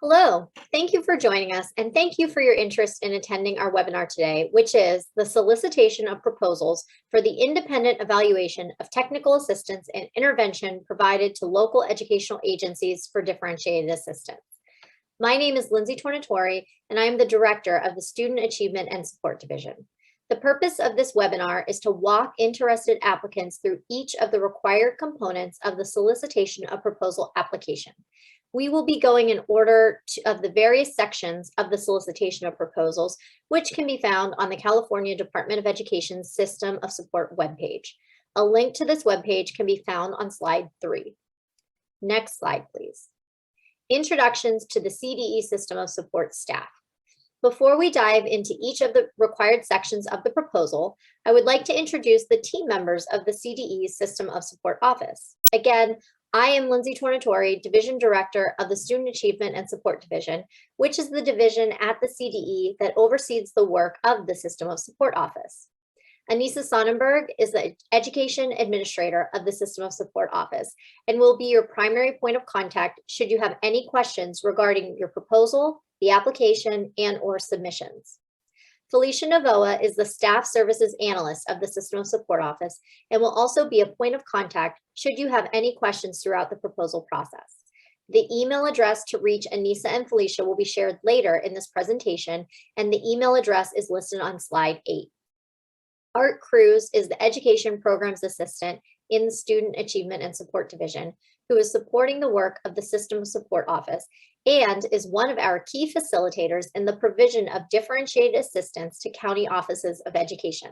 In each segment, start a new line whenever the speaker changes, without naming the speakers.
Hello, thank you for joining us and thank you for your interest in attending our webinar today, which is the solicitation of proposals for the independent evaluation of technical assistance and intervention provided to local educational agencies for differentiated assistance. My name is Lindsay Tornatori and I am the Director of the Student Achievement and Support Division. The purpose of this webinar is to walk interested applicants through each of the required components of the solicitation of proposal application. We will be going in order of the various sections of the solicitation of proposals, which can be found on the California Department of Education's System of Support webpage. A link to this webpage can be found on slide 3. Next slide, please. Introductions to the CDE System of Support staff. Before we dive into each of the required sections of the proposal, I would like to introduce the team members of the CDE System of Support office. Again, I am Lindsay Tornatori, Division Director of the Student Achievement and Support Division, which is the division at the CDE that oversees the work of the System of Support Office. Anissa Sonnenberg is the Education Administrator of the System of Support Office and will be your primary point of contact should you have any questions regarding your proposal, the application, and/or submissions. Felicia Novoa is the Staff Services Analyst of the System of Support Office and will also be a point of contact should you have any questions throughout the proposal process. The email address to reach Anissa and Felicia will be shared later in this presentation, and the email address is listed on slide 8. Art Cruz is the Education Programs Assistant in the Student Achievement and Support Division, who is supporting the work of the System of Support Office and is one of our key facilitators in the provision of differentiated assistance to county offices of education.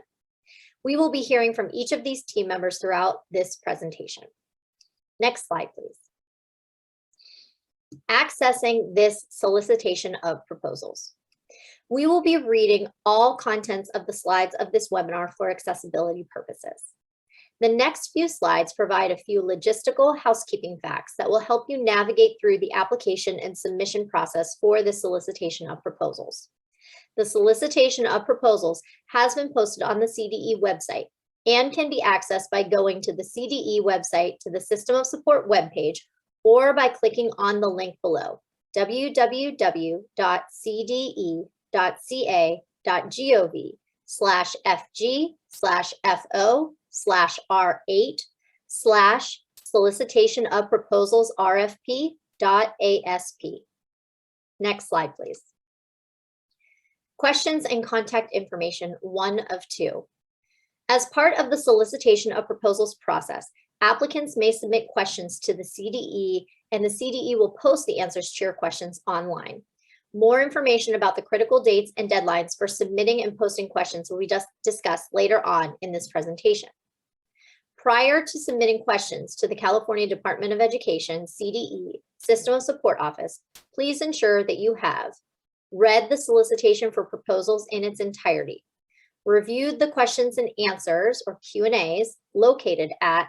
We will be hearing from each of these team members throughout this presentation. Next slide, please. Accessing this solicitation of proposals. We will be reading all contents of the slides of this webinar for accessibility purposes. The next few slides provide a few logistical housekeeping facts that will help you navigate through the application and submission process for the solicitation of proposals. The solicitation of proposals has been posted on the CDE website and can be accessed by going to the CDE website to the System of Support webpage or by clicking on the link below, www.cde.ca.gov/fg/fo/R8/solicitation of proposals RFP.ASP. Next slide, please. Questions and contact information, 1 of 2. As part of the solicitation of proposals process, applicants may submit questions to the CDE, and the CDE will post the answers to your questions online. More information about the critical dates and deadlines for submitting and posting questions will be discussed later on in this presentation. Prior to submitting questions to the California Department of Education, CDE, System of Support Office, please ensure that you have read the solicitation for proposals in its entirety, reviewed the questions and answers or Q&As located at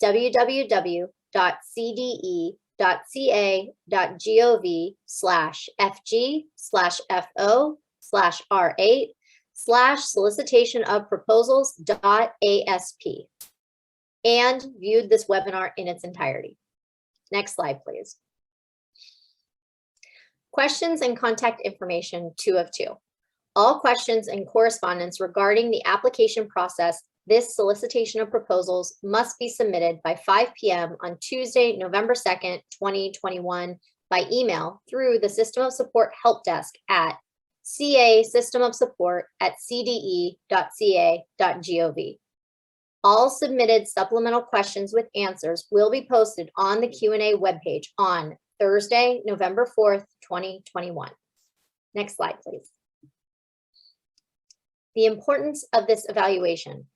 www.cde.ca.gov/fg/fo/R8/solicitation of proposals.asp and viewed this webinar in its entirety. Next slide, please. Questions and contact information, 2 of 2. All questions and correspondence regarding the application process, this solicitation of proposals must be submitted by 5 p.m. on Tuesday, November 2nd, 2021 by email through the System of Support Help Desk at ca.systemofsupport@cde.ca.gov. All submitted supplemental questions with answers will be posted on the Q&A webpage on Thursday, November 4th, 2021. Next slide, please. The importance of this evaluation.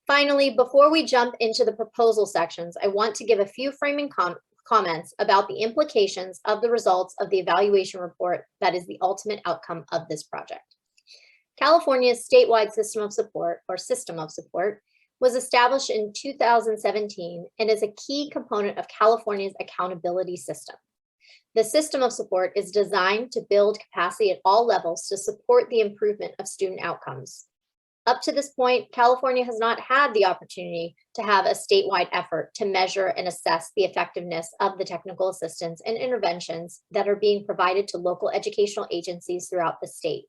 Finally, before we jump into the proposal sections, I want to give a few framing comments about the implications of the results of the evaluation report that is the ultimate outcome of this project. California's statewide System of Support, or System of Support, was established in 2017 and is a key component of California's accountability system. The System of Support is designed to build capacity at all levels to support the improvement of student outcomes. Up to this point, California has not had the opportunity to have a statewide effort to measure and assess the effectiveness of the technical assistance and interventions that are being provided to local educational agencies throughout the state.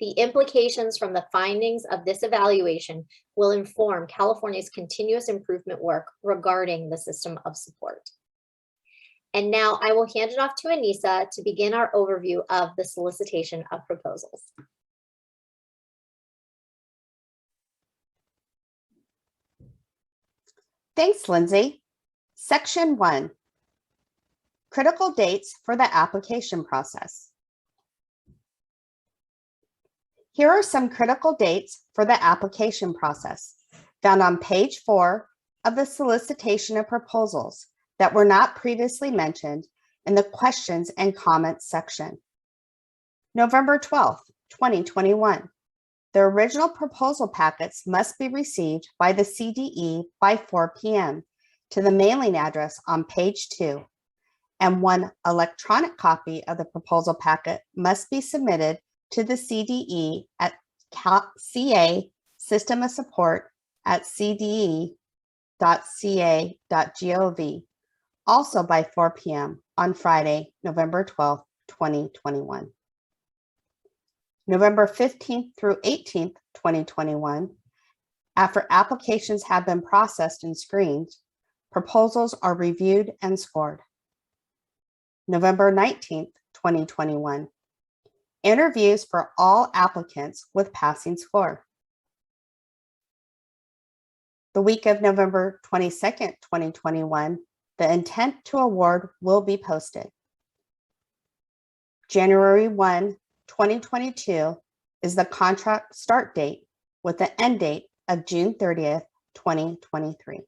The implications from the findings of this evaluation will inform California's continuous improvement work regarding the system of support. And now I will hand it off to Anissa to begin our overview of the solicitation of proposals.
Thanks, Lindsay. Section 1, critical dates for the application process. Here are some critical dates for the application process found on page 4 of the solicitation of proposals that were not previously mentioned in the questions and comments section. November 12th, 2021. The original proposal packets must be received by the CDE by 4 p.m. to the mailing address on page 2, and one electronic copy of the proposal packet must be submitted to the CDE at CA System of Support at cde.ca.gov, also by 4 p.m. on Friday, November 12th, 2021. November 15th through 18th, 2021, after applications have been processed and screened, proposals are reviewed and scored. November 19th, 2021, interviews for all applicants with passing score. The week of November 22nd, 2021, the intent to award will be posted. January 1, 2022 is the contract start date with the end date of June 30th, 2023.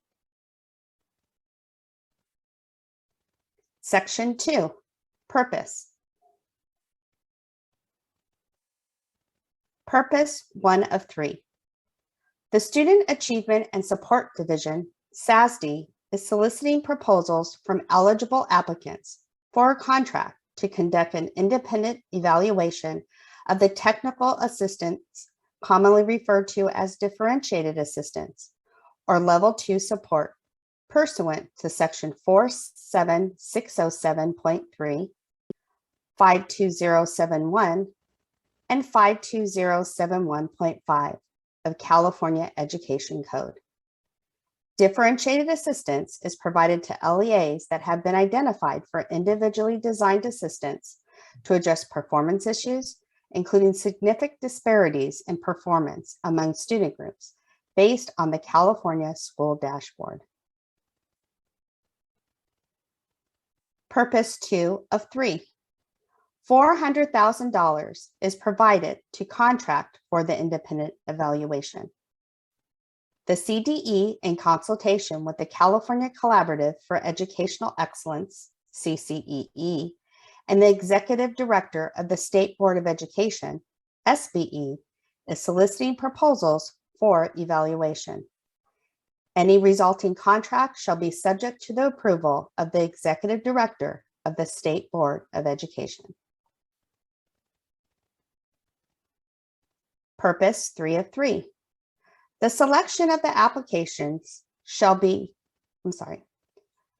Section 2, purpose. Purpose 1 of 3. The Student Achievement and Support Division, SASD, is soliciting proposals from eligible applicants for a contract to conduct an independent evaluation of the technical assistance, commonly referred to as differentiated assistance, or level 2 support, pursuant to section 47607.3, 52071, and 52071.5 of California Education Code. Differentiated assistance is provided to LEAs that have been identified for individually designed assistance to address performance issues, including significant disparities in performance among student groups based on the California School Dashboard. Purpose 2 of 3. $400,000 is provided to contract for the independent evaluation. The CDE, in consultation with the California Collaborative for Educational Excellence, CCEE, and the Executive Director of the State Board of Education, SBE, is soliciting proposals for evaluation. Any resulting contract shall be subject to the approval of the Executive Director of the State Board of Education. Purpose 3 of 3. The selection of the applications shall be,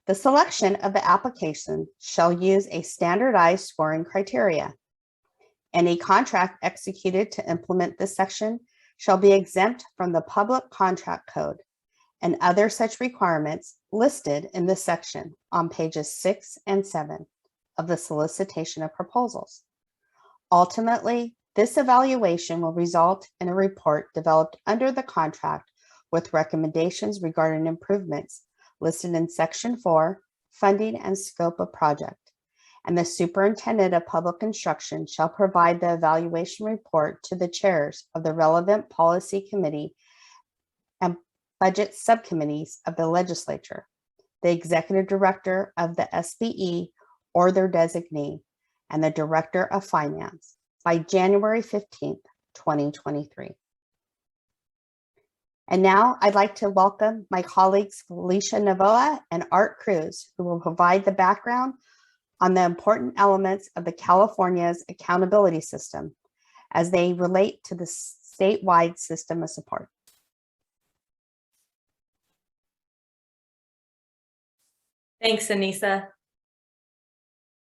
the selection of the application shall use a standardized scoring criteria. Any contract executed to implement this section shall be exempt from the Public Contract Code and other such requirements listed in this section on pages 6 and 7 of the solicitation of proposals. Ultimately, this evaluation will result in a report developed under the contract with recommendations regarding improvements listed in Section 4, Funding and Scope of Project, and the Superintendent of Public Instruction shall provide the evaluation report to the chairs of the relevant policy committee and budget subcommittees of the legislature, the executive director of the SBE or their designee, and the director of finance by January 15th, 2023. And now I'd like to welcome my colleagues Felicia Navoa and Art Cruz, who will provide the background on the important elements of the California's accountability system as they relate to the statewide system of support.
Thanks, Anissa.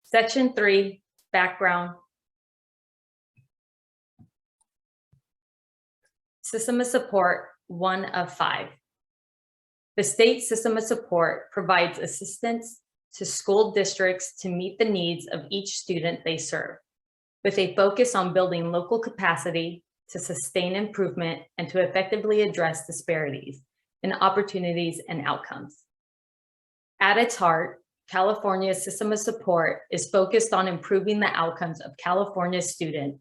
Section 3, background. System of support, 1 of 5. The state system of support provides assistance to school districts to meet the needs of each student they serve, with a focus on building local capacity to sustain improvement and to effectively address disparities in opportunities and outcomes. At its heart, California's system of support is focused on improving the outcomes of California's students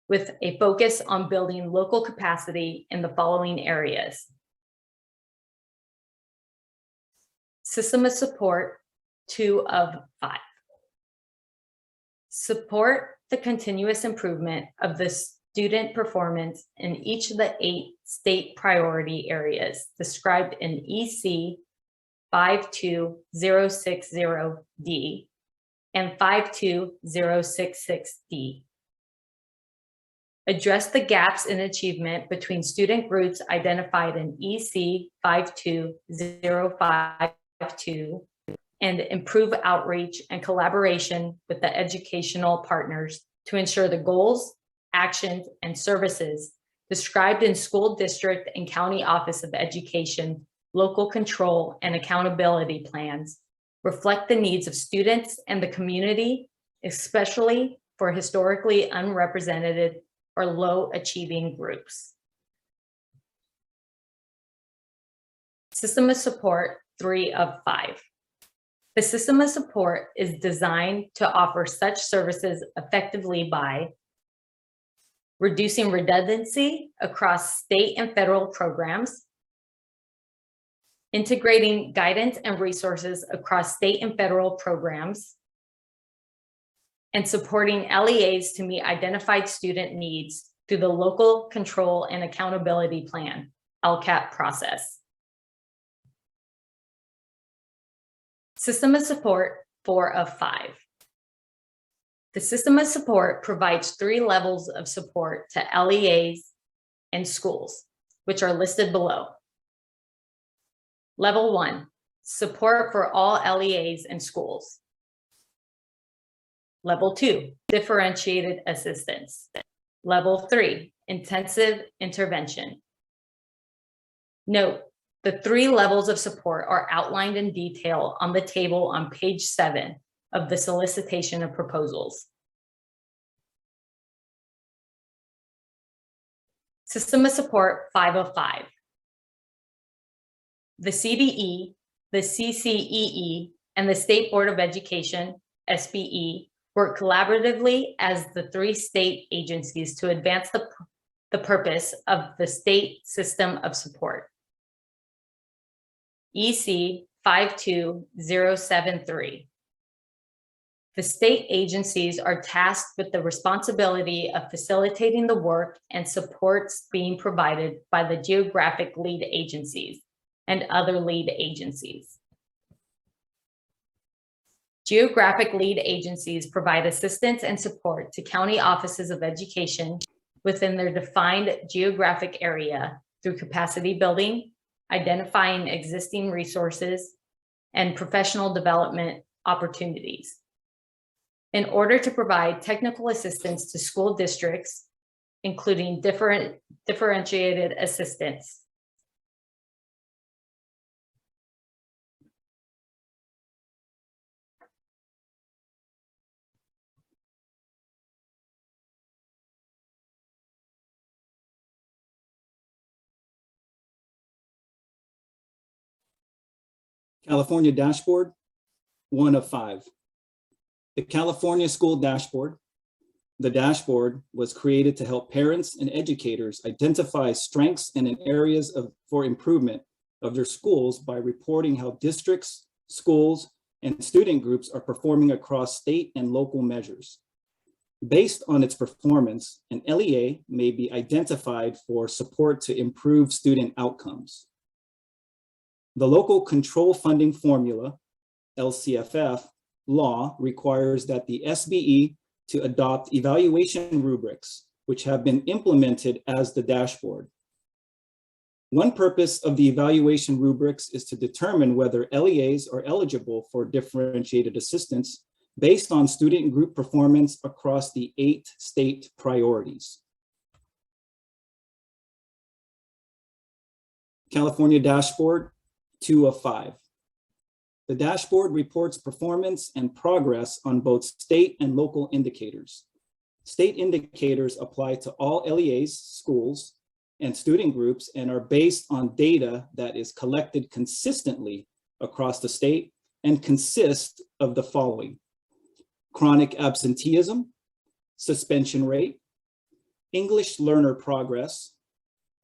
with a focus on building local capacity in the following areas. System of support, 2 of 5. Support the continuous improvement of the student performance in each of the 8 state priority areas described in EC 52060D and 52066D. Address the gaps in achievement between student groups identified in EC 52052 and improve outreach and collaboration with the educational partners to ensure the goals, actions, and services described in school district and county office of education, local control, and accountability plans reflect the needs of students and the community, especially for historically unrepresented or low achieving groups. System of support, 3 of 5. The system of support is designed to offer such services effectively by reducing redundancy across state and federal programs, integrating guidance and resources across state and federal programs, and supporting LEAs to meet identified student needs through the Local Control and Accountability Plan, LCAP process. System of support, 4 of 5. The system of support provides 3 levels of support to LEAs and schools, which are listed below. Level 1, support for all LEAs and schools. Level 2, differentiated assistance. Level 3, intensive intervention. Note, the 3 levels of support are outlined in detail on the table on page 7 of the solicitation of proposals. System of support, 5 of 5. The CDE, the CCEE, and the State Board of Education, SBE, work collaboratively as the 3 state agencies to advance the purpose of the state system of support. EC 52073. The state agencies are tasked with the responsibility of facilitating the work and supports being provided by the geographic lead agencies and other lead agencies. Geographic lead agencies provide assistance and support to county offices of education within their defined geographic area through capacity building, identifying existing resources, and professional development opportunities. In order to provide technical assistance to school districts, including differentiated assistance.
California Dashboard, 1 of 5. The California School Dashboard. The dashboard was created to help parents and educators identify strengths and areas for improvement of their schools by reporting how districts, schools, and student groups are performing across state and local measures. Based on its performance, an LEA may be identified for support to improve student outcomes. The Local Control Funding Formula, LCFF, law requires that the SBE to adopt evaluation rubrics which have been implemented as the dashboard. One purpose of the evaluation rubrics is to determine whether LEAs are eligible for differentiated assistance based on student group performance across the 8 state priorities. California dashboard, 2 of 5. The dashboard reports performance and progress on both state and local indicators. State indicators apply to all LEAs, schools, and student groups and are based on data that is collected consistently across the state and consist of the following: chronic absenteeism, suspension rate, English learner progress,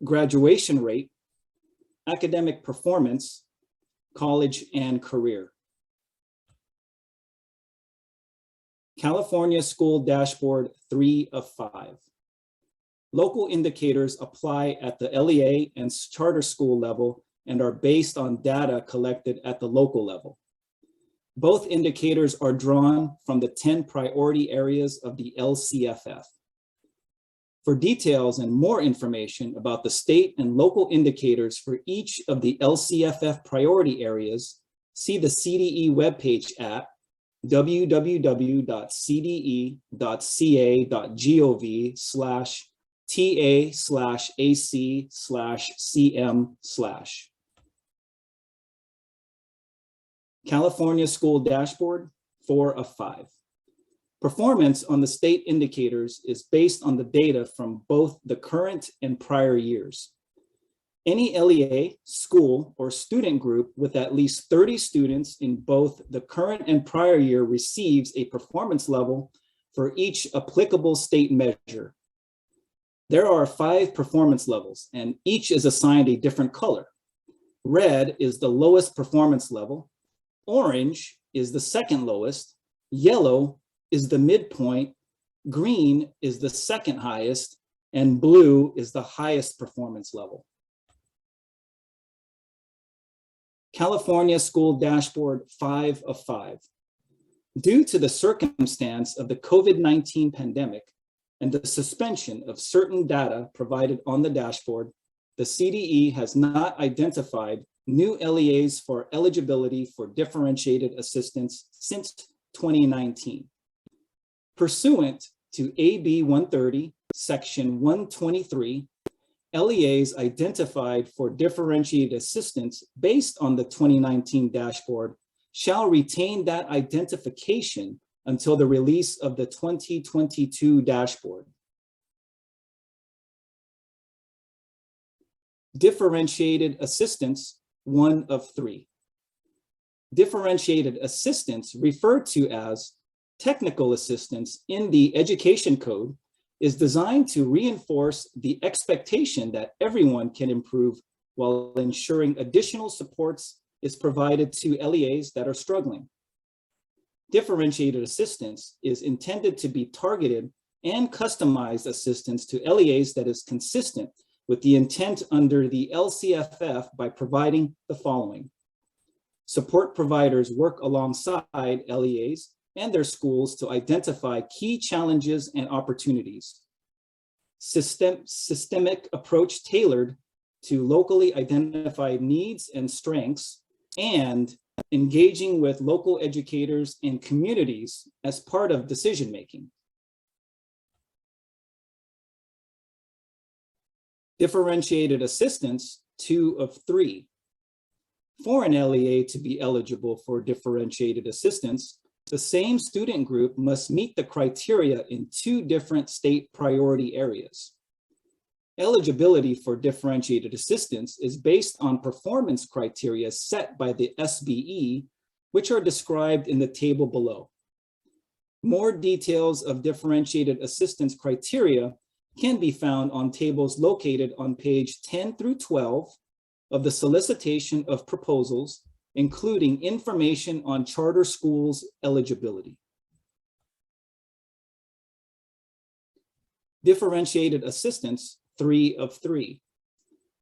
graduation rate, academic performance, college and career. California School Dashboard, 3 of 5. Local indicators apply at the LEA and charter school level and are based on data collected at the local level. Both indicators are drawn from the 10 priority areas of the LCFF. For details and more information about the state and local indicators for each of the LCFF priority areas, see the CDE webpage at www.cde.ca.gov/TA/AC/CM/. California School Dashboard, 4 of 5. Performance on the state indicators is based on the data from both the current and prior years. Any LEA, school, or student group with at least 30 students in both the current and prior year receives a performance level for each applicable state measure. There are 5 performance levels, and each is assigned a different color. Red is the lowest performance level, orange is the second lowest, yellow is the midpoint, green is the second highest, and blue is the highest performance level. California School Dashboard, 5 of 5. Due to the circumstance of the COVID-19 pandemic and the suspension of certain data provided on the dashboard, the CDE has not identified new LEAs for eligibility for differentiated assistance since 2019. Pursuant to AB 130, Section 123, LEAs identified for differentiated assistance based on the 2019 dashboard shall retain that identification until the release of the 2022 dashboard. Differentiated assistance, 1 of 3. Differentiated assistance, referred to as technical assistance in the Education Code, is designed to reinforce the expectation that everyone can improve while ensuring additional supports is provided to LEAs that are struggling. Differentiated assistance is intended to be targeted and customized assistance to LEAs that is consistent with the intent under the LCFF by providing the following: support providers work alongside LEAs and their schools to identify key challenges and opportunities. Systemic approach tailored to locally identified needs and strengths, and engaging with local educators and communities as part of decision-making. Differentiated assistance, 2 of 3. For an LEA to be eligible for differentiated assistance, the same student group must meet the criteria in 2 different state priority areas. Eligibility for differentiated assistance is based on performance criteria set by the SBE, which are described in the table below. More details of differentiated assistance criteria can be found on tables located on page 10 through 12 of the solicitation of proposals, including information on charter schools' eligibility. Differentiated assistance, 3 of 3.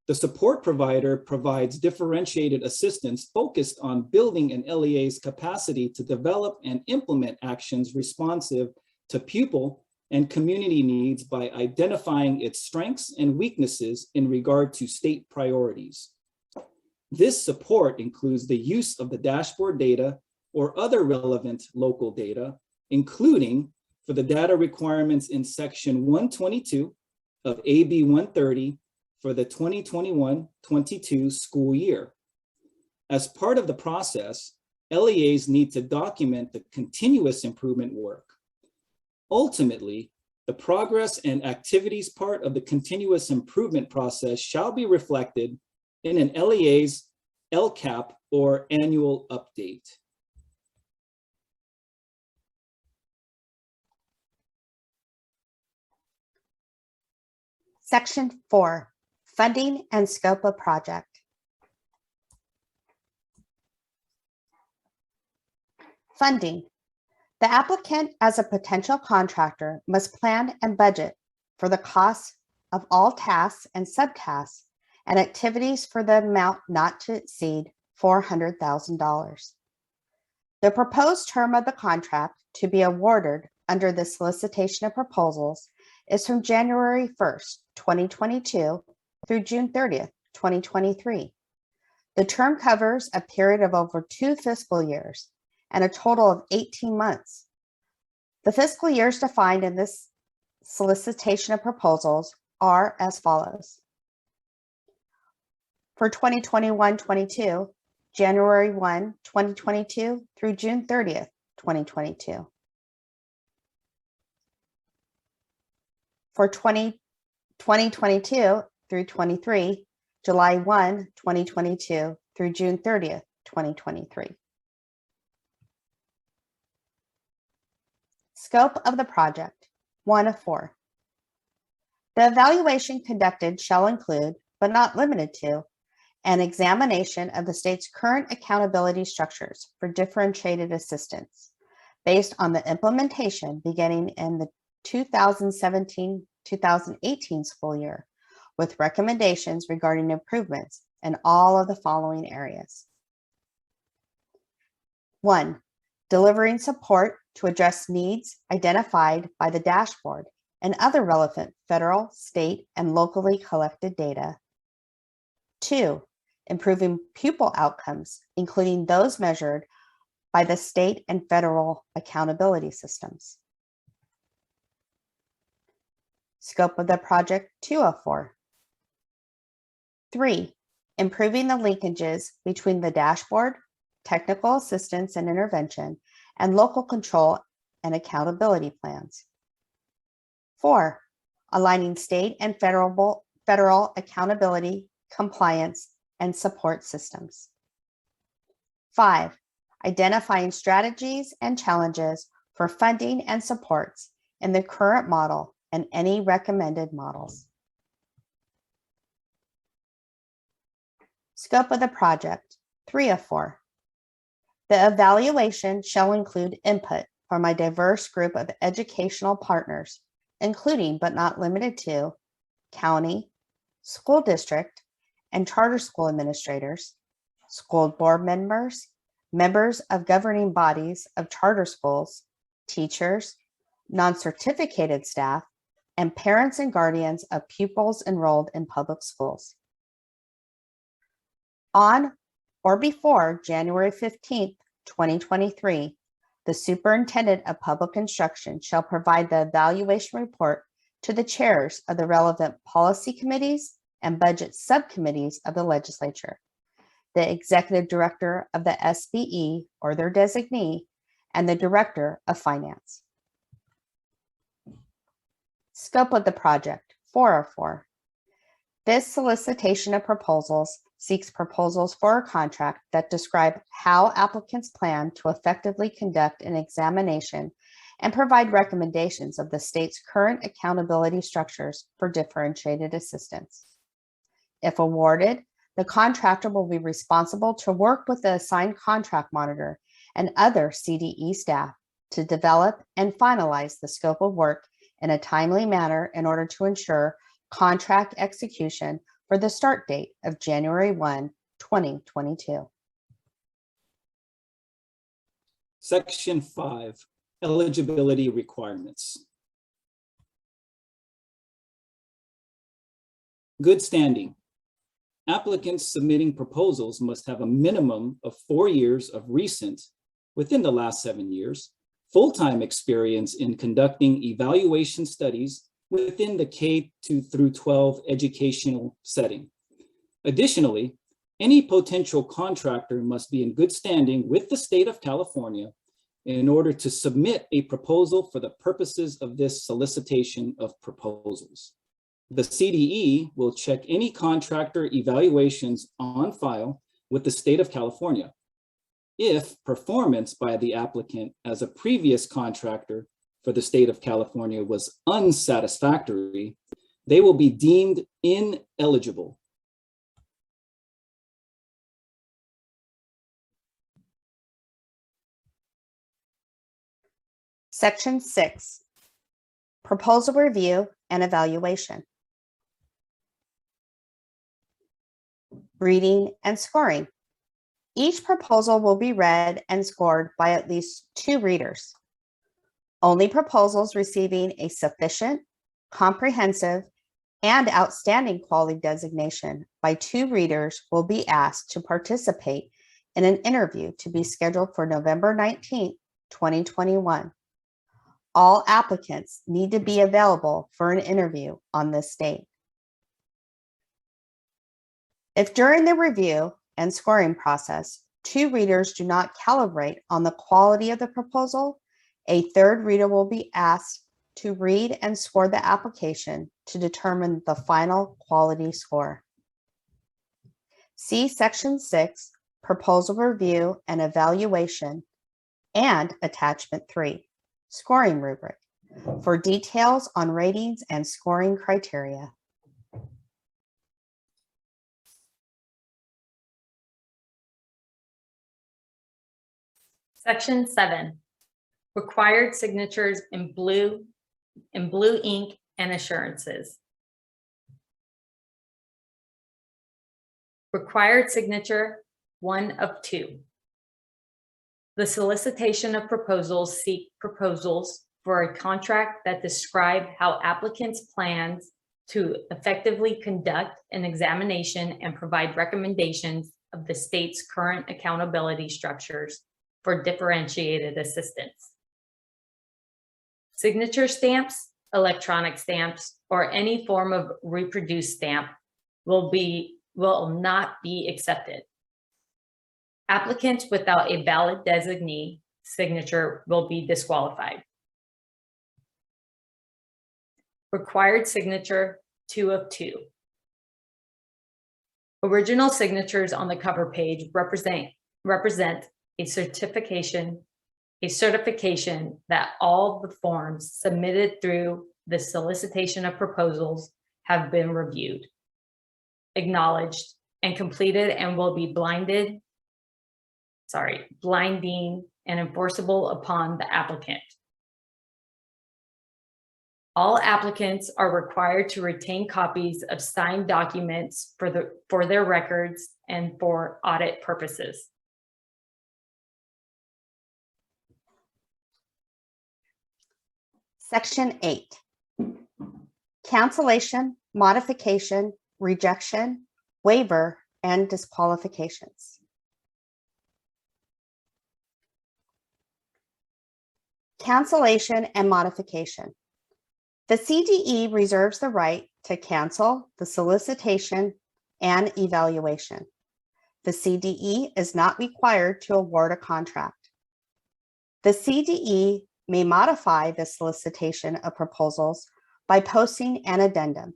The support provider provides differentiated assistance focused on building an LEA's capacity to develop and implement actions responsive to pupil and community needs by identifying its strengths and weaknesses in regard to state priorities. This support includes the use of the dashboard data or other relevant local data, including for the data requirements in section 122 of AB 130 for the 2021-22 school year. As part of the process, LEAs need to document the continuous improvement work. Ultimately, the progress and activities part of the continuous improvement process shall be reflected in an LEA's LCAP or annual update.
Section 4, funding and scope of project. Funding. The applicant as a potential contractor must plan and budget for the costs of all tasks and subtasks and activities for the amount not to exceed $400,000. The proposed term of the contract to be awarded under the solicitation of proposals is from January 1st, 2022 through June 30th, 2023. The term covers a period of over 2 fiscal years and a total of 18 months. The fiscal years defined in this solicitation of proposals are as follows. For 2021-22, January 1, 2022 through June 30th, 2022. For 2022 through 23, July 1, 2022 through June 30th, 2023. Scope of the project, 1 of 4. The evaluation conducted shall include, but not limited to, an examination of the state's current accountability structures for differentiated assistance based on the implementation beginning in the 2017-2018 school year, with recommendations regarding improvements in all of the following areas. 1. Delivering support to address needs identified by the dashboard and other relevant federal, state, and locally collected data. 2. Improving pupil outcomes, including those measured by the state and federal accountability systems. Scope of the project, 2 of 4. 3. Improving the linkages between the dashboard, technical assistance and intervention, and local control and accountability plans. 4. Aligning state and federal accountability, compliance, and support systems. 5. Identifying strategies and challenges for funding and supports in the current model and any recommended models. Scope of the project, 3 of 4. The evaluation shall include input from a diverse group of educational partners, including but not limited to county, school district, and charter school administrators, school board members, members of governing bodies of charter schools, teachers, non-certificated staff, and parents and guardians of pupils enrolled in public schools. On or before January 15th, 2023, the Superintendent of Public Instruction shall provide the evaluation report to the chairs of the relevant policy committees and budget subcommittees of the legislature, the executive director of the SBE or their designee, and the director of finance. Scope of the project, 4 of 4. This solicitation of proposals seeks proposals for a contract that describe how applicants plan to effectively conduct an examination and provide recommendations of the state's current accountability structures for differentiated assistance. If awarded, the contractor will be responsible to work with the assigned contract monitor and other CDE staff to develop and finalize the scope of work in a timely manner in order to ensure contract execution for the start date of January 1, 2022.
Section 5, eligibility requirements. Good standing. Applicants submitting proposals must have a minimum of 4 years of recent, within the last 7 years, full-time experience in conducting evaluation studies within the K-12 educational setting. Additionally, any potential contractor must be in good standing with the state of California in order to submit a proposal for the purposes of this solicitation of proposals. The CDE will check any contractor evaluations on file with the state of California. If performance by the applicant as a previous contractor for the state of California was unsatisfactory, they will be deemed ineligible.
Section 6, proposal review and evaluation. Reading and scoring. Each proposal will be read and scored by at least 2 readers. Only proposals receiving a sufficient, comprehensive, and outstanding quality designation by 2 readers will be asked to participate in an interview to be scheduled for November 19, 2021. All applicants need to be available for an interview on this date. If during the review and scoring process, 2 readers do not calibrate on the quality of the proposal, a 3rd reader will be asked to read and score the application to determine the final quality score. See Section 6, Proposal Review and Evaluation, and Attachment 3, Scoring Rubric, for details on ratings and scoring criteria.
Section 7, required signatures in blue ink and assurances. Required signature, 1 of 2. The solicitation of proposals seek proposals for a contract that describe how applicants plan to effectively conduct an examination and provide recommendations of the state's current accountability structures for differentiated assistance. Signature stamps, electronic stamps, or any form of reproduced stamp will not be accepted. Applicants without a valid designee signature will be disqualified. Required signature, 2 of 2. Original signatures on the cover page represent a certification that all the forms submitted through the solicitation of proposals have been reviewed, acknowledged, and completed, and will be blinding and enforceable upon the applicant. All applicants are required to retain copies of signed documents for their records and for audit purposes.
Section 8, cancellation, modification, rejection, waiver, and disqualifications. Cancellation and modification. The CDE reserves the right to cancel the solicitation and evaluation. The CDE is not required to award a contract. The CDE may modify the solicitation of proposals by posting an addendum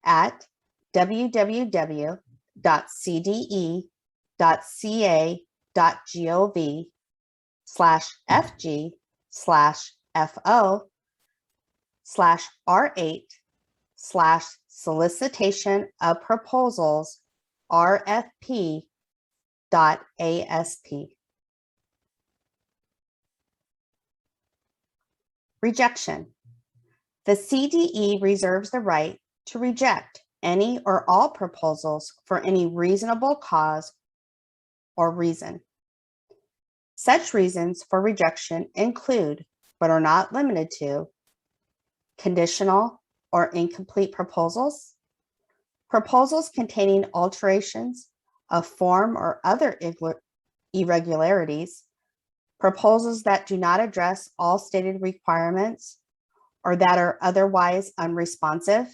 at www.cde.gov/FG/R8/solicitation of proposals RFP.ASP. Rejection. The CDE reserves the right to reject any or all proposals for any reasonable cause or reason. Such reasons for rejection include, but are not limited to, conditional or incomplete proposals, Proposals containing alterations of form or other irregularities, proposals that do not address all stated requirements or that are otherwise unresponsive,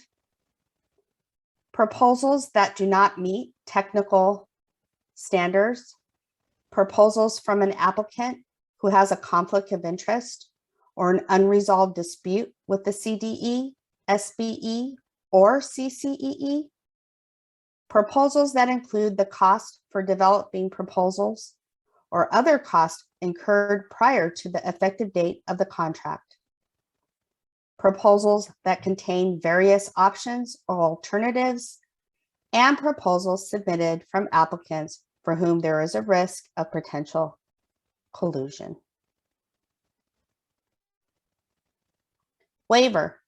proposals that do not meet technical standards, proposals from an applicant who has a conflict of interest or an unresolved dispute with the CDE, SBE, or CCEE, proposals that include the cost for developing proposals or other costs incurred prior to the effective date of the contract, proposals that contain various options or alternatives, and proposals submitted from applicants for whom there is a risk of potential collusion. Waiver.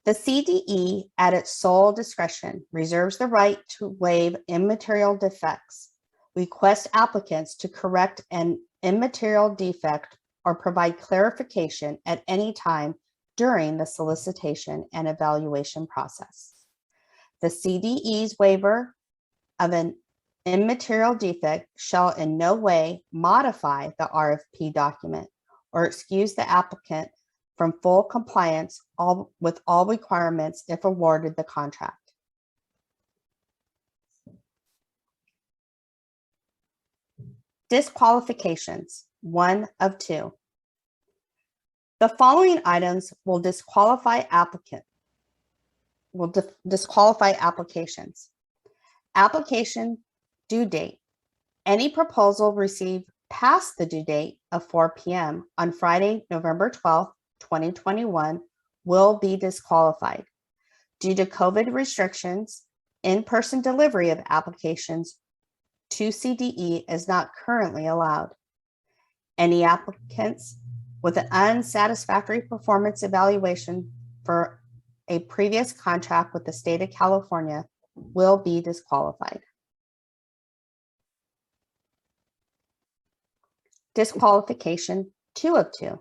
The CDE, at its sole discretion, reserves the right to waive immaterial defects, request applicants to correct an immaterial defect, or provide clarification at any time during the solicitation and evaluation process. The CDE's waiver of an immaterial defect shall in no way modify the RFP document or excuse the applicant from full compliance with all requirements if awarded the contract. Disqualifications, 1 of 2. The following items will disqualify applications. Application due date. Any proposal received past the due date of 4 p.m. on Friday, November 12th, 2021 will be disqualified. Due to COVID restrictions, in-person delivery of applications to CDE is not currently allowed. Any applicants with an unsatisfactory performance evaluation for a previous contract with the state of California will be disqualified. Disqualification 2 of 2.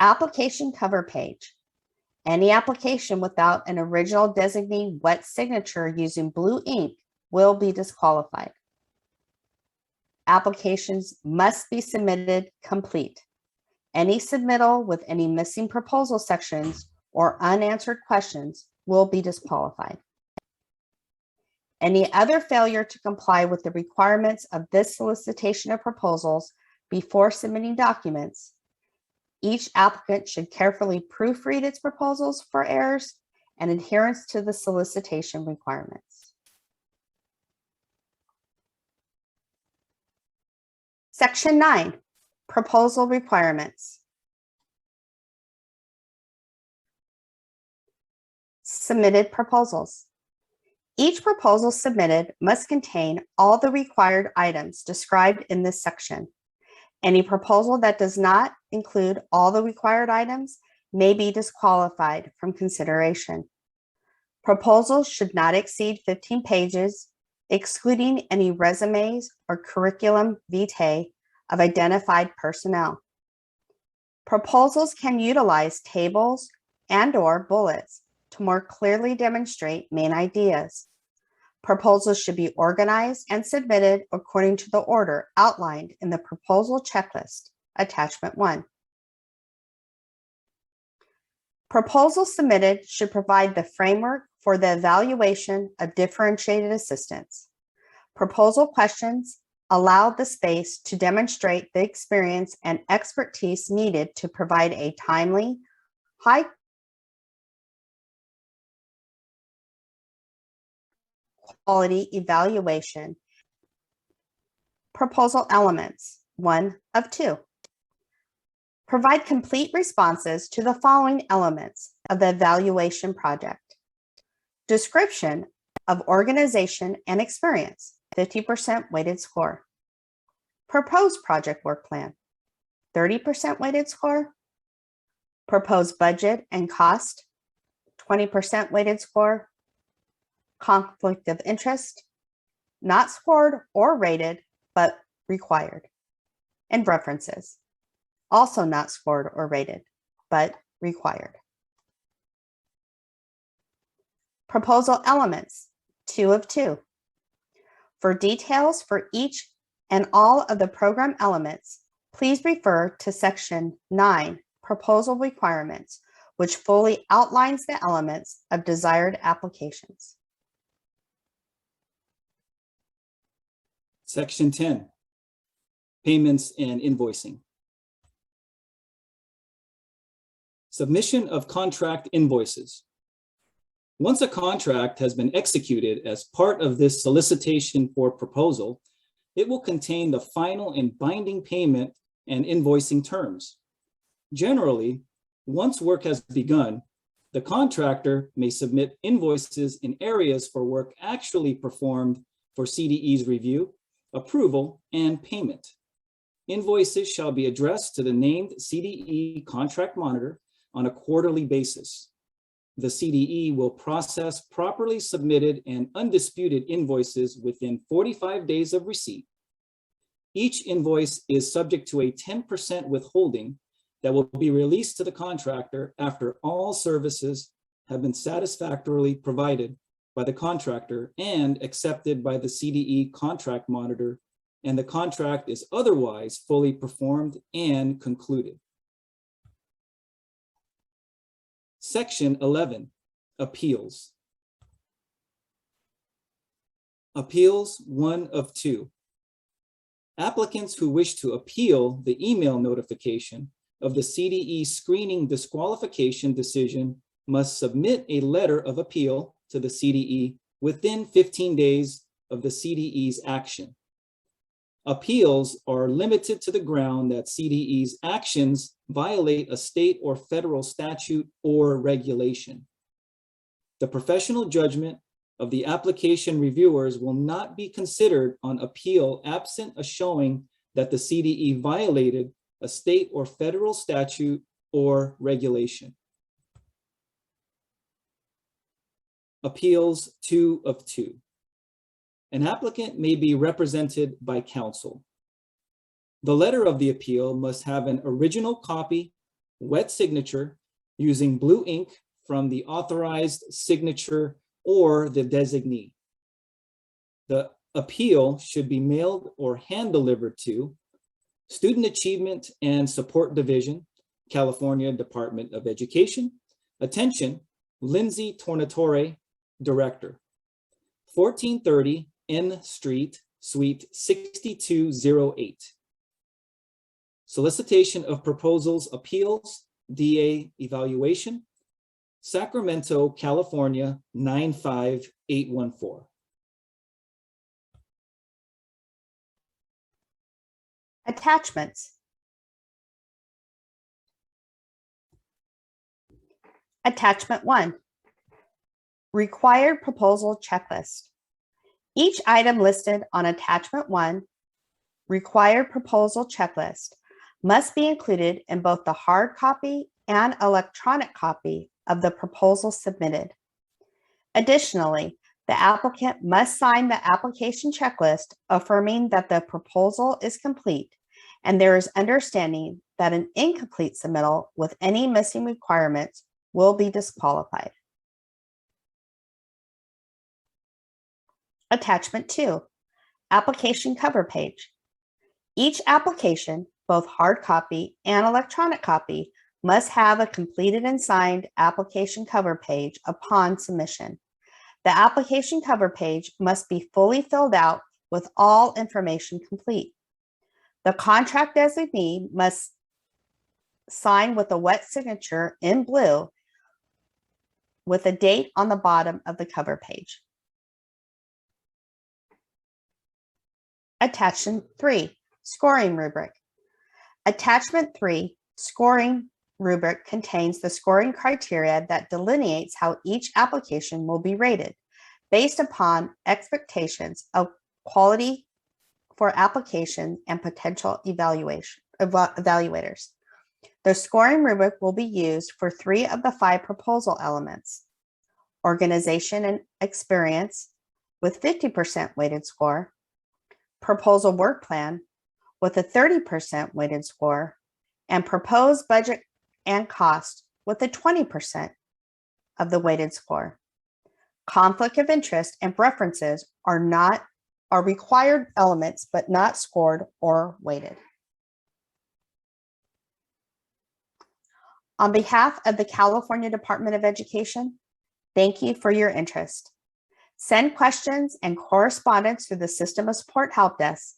Application cover page. Any application without an original designee wet signature using blue ink will be disqualified. Applications must be submitted complete. Any submittal with any missing proposal sections or unanswered questions will be disqualified. Any other failure to comply with the requirements of this solicitation of proposals before submitting documents, each applicant should carefully proofread its proposals for errors and adherence to the solicitation requirements. Section 9, proposal requirements. Submitted proposals. Each proposal submitted must contain all the required items described in this section. Any proposal that does not include all the required items may be disqualified from consideration. Proposals should not exceed 15 pages, excluding any resumes or curriculum vitae of identified personnel. Proposals can utilize tables and/or bullets to more clearly demonstrate main ideas. Proposals should be organized and submitted according to the order outlined in the proposal checklist, attachment 1. Proposals submitted should provide the framework for the evaluation of differentiated assistance. Proposal questions allow the space to demonstrate the experience and expertise needed to provide a timely, high quality evaluation. Proposal elements, 1 of 2. Provide complete responses to the following elements of the evaluation project. Description of organization and experience, 50% weighted score. Proposed project work plan, 30% weighted score. Proposed budget and cost, 20% weighted score. Conflict of interest, not scored or rated, but required. And references, also not scored or rated, but required. Proposal elements, 2 of 2. For details for each and all of the program elements, please refer to Section 9, Proposal Requirements, which fully outlines the elements of desired applications.
Section 10, payments and invoicing. Submission of contract invoices. Once a contract has been executed as part of this solicitation for proposal, it will contain the final and binding payment and invoicing terms. Generally, once work has begun, the contractor may submit invoices in areas for work actually performed for CDE's review, approval, and payment. Invoices shall be addressed to the named CDE contract monitor on a quarterly basis. The CDE will process properly submitted and undisputed invoices within 45 days of receipt. Each invoice is subject to a 10% withholding that will be released to the contractor after all services have been satisfactorily provided by the contractor and accepted by the CDE contract monitor, and the contract is otherwise fully performed and concluded. Section 11, appeals. Appeals 1 of 2. Applicants who wish to appeal the email notification of the CDE screening disqualification decision must submit a letter of appeal to the CDE within 15 days of the CDE's action. Appeals are limited to the ground that CDE's actions violate a state or federal statute or regulation. The professional judgment of the application reviewers will not be considered on appeal absent a showing that the CDE violated a state or federal statute or regulation. Appeals 2 of 2. An applicant may be represented by counsel. The letter of the appeal must have an original copy, wet signature, using blue ink from the authorized signature or the designee. The appeal should be mailed or hand-delivered to Student Achievement and Support Division, California Department of Education. Attention, Lindsay Tornatore, Director. 1430 N Street, Suite 6208. Solicitation of Proposals Appeals, DA Evaluation, Sacramento, California 95814.
Attachments. Attachment 1, required proposal checklist. Each item listed on Attachment 1, required proposal checklist, must be included in both the hard copy and electronic copy of the proposal submitted. Additionally, the applicant must sign the application checklist affirming that the proposal is complete and there is understanding that an incomplete submittal with any missing requirements will be disqualified. Attachment 2, application cover page. Each application, both hard copy and electronic copy, must have a completed and signed application cover page upon submission. The application cover page must be fully filled out with all information complete. The contract designee must sign with a wet signature in blue with a date on the bottom of the cover page. Attachment 3, scoring rubric. Attachment 3, scoring rubric contains the scoring criteria that delineates how each application will be rated based upon expectations of quality for application and potential evaluators. The scoring rubric will be used for 3 of the 5 proposal elements: organization and experience with 50% weighted score, proposal work plan with a 30% weighted score, and proposed budget and cost with a 20% of the weighted score. Conflict of interest and preferences are required elements, but not scored or weighted. On behalf of the California Department of Education, thank you for your interest. Send questions and correspondence through the System of Support Help Desk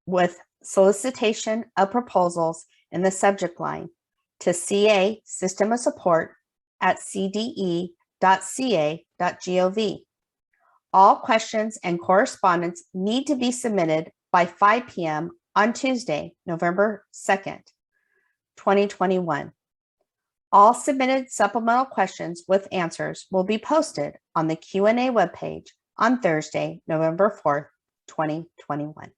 with solicitation of proposals in the subject line to CA System of Support at cde.ca.gov. All questions and correspondence need to be submitted by 5 p.m. on Tuesday, November 2nd, 2021. All submitted supplemental questions with answers will be posted on the Q&A webpage on Thursday, November 4th, 2021.